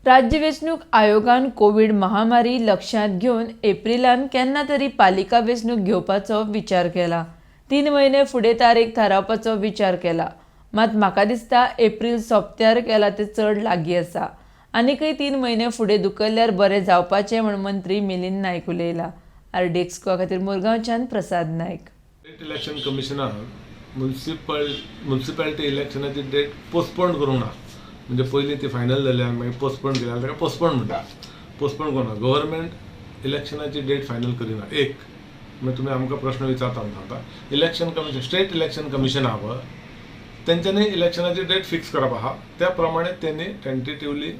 राज्य वेंचणूक आयोगान कोविड महामारी लक्षात घेवन एप्रिलान केन्ना तरी पालिका वेंचणूक घेवपाचो विचार केला। 3 म्हयने फुडें तारीख थारावपाचो विचार केला, मात म्हाका दिसता एप्रिल सोंपत्यार केला ते चड लागीं आसा। आनीकय 3 म्हयने फुडें धुकल्ल्यार बरें जावपाचें म्हूण मंत्री मिलिंद नायक उलयला। RD एक्सक्लुसिव्ह खातीर मुरगांवच्यान प्रसाद नायक। स्टेट इलेक्शन कमिशनान म्युनिसिपॅलिटी इलेक्शनाची डेट पोस्टपोन करूंक ना, म्हणजे पयलीं ती फायनल जाल्या मागीर पोस्टपोन केल्या ताका पोस्टपोन म्हणटा। पोस्टपोन करूंक ना, गव्हर्मेंट इलेक्शनाची डेट फायनल करिना। एक म्हणजे तुम्ही आमकां प्रश्न विचारता म्हणटा election commission, state election commission आहा पळय, तेंच्यांनी इलेक्शनाची डेट फिक्स करप आहा, त्या प्रमाणे त्यांनी टेंटेटिवली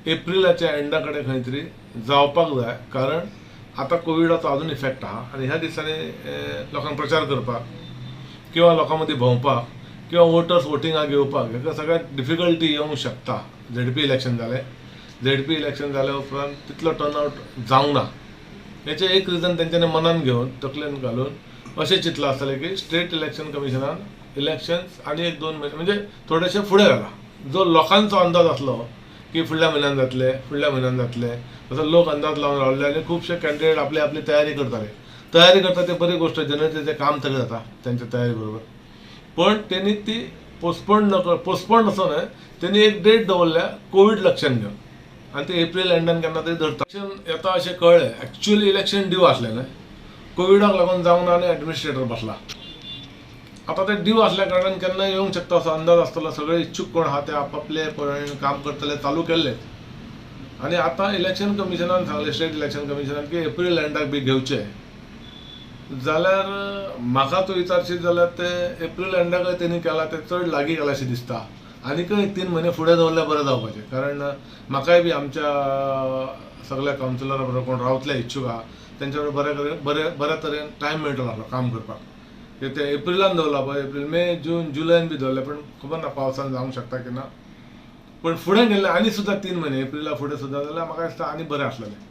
एप्रिलाच्या एंडा कडेन खंय तरी जावपाक जाय। कारण आतां कोविडाचो अजून इफेक्ट आहा आनी ह्या दिसांनी लोकांक प्रचार करपाक किंवा लोकां मदीं भोंवपाक किंवा वोटर्स वोटिंगाक येवपाक हेका सगळ्यात डिफिकल्टी येवंक शकता। ZP इलेक्शन जाल्या उपरांत तितलो टर्नआउट जावंक ना, हेचें एक रिजन तेंच्यांनी मनान घेवन तकलेन घालून अशें चिंतलां आसतलें की स्टेट इलेक्शन कमिशनान इलेक्शन्स आनी 1-2 म्हयने म्हणजे थोडेशे फुडें घाला। जो लोकांचो अंदाज आसलो की फुडल्या म्हयन्यान जातले तसो लोक अंदाज लावन रावले आनी खुबशे कॅन्डिडेट आपली तयारी करता ते बरी गोष्ट, जनतेचें काम तरी जाता त्यांच्या तयारी बरोबर। पण त्यांनी ती पोस्टपोन असो न्हय, त्यांनी एक डेट दवरल्या कोविड लक्षात घेवन, आनी ते एप्रिल एंडान केन्ना तरी धरता। इलेक्शन येता अशें कळ्ळें, एक्चुअली इलेक्शन ड्यू आसलें न्हय, कोविडाक लागून जावंक ना आनी एडमिनिस्ट्रेटर बसला। आता ते ड्यू असल्या कारणान केन्ना येवंक शकता असो अंदाज आसतलो। सगळे इच्छुक कोण आहा ते आपापले काम करतले, चालू केल्ले। आनी आतां इलेक्शन कमिशनान सांगलें, स्टेट इलेक्शन कमिशनान की एप्रिल एंडाक बी घेवचे जाल्यार म्हाका तूं विचारशीत जाल्यार ते एप्रिल एंडाकय तेणी केला ते चड लागीं गेला अशें दिसता। आनीकय 3 म्हयने फुडें दवरल्यार बरें जावपाचें, कारण म्हाकाय बी आमच्या सगळ्या कावन्सिलरा बरोबर कोण रावतले इच्छुक आहा तेंच्या बरोबर बऱ्या तरेन टायम मेळटलो आसलो काम करपाक। ते एप्रिलान दवरला पळय, एप्रिल, मे, जून, जुलयान बी दवरले, पण खबर ना पावसान जावंक शकता की ना। पण फुडें गेले आनी सुद्दां 3 म्हयने एप्रिला फुडें सुद्दां जाल्यार म्हाका दिसता आनी बरें आसलेलें।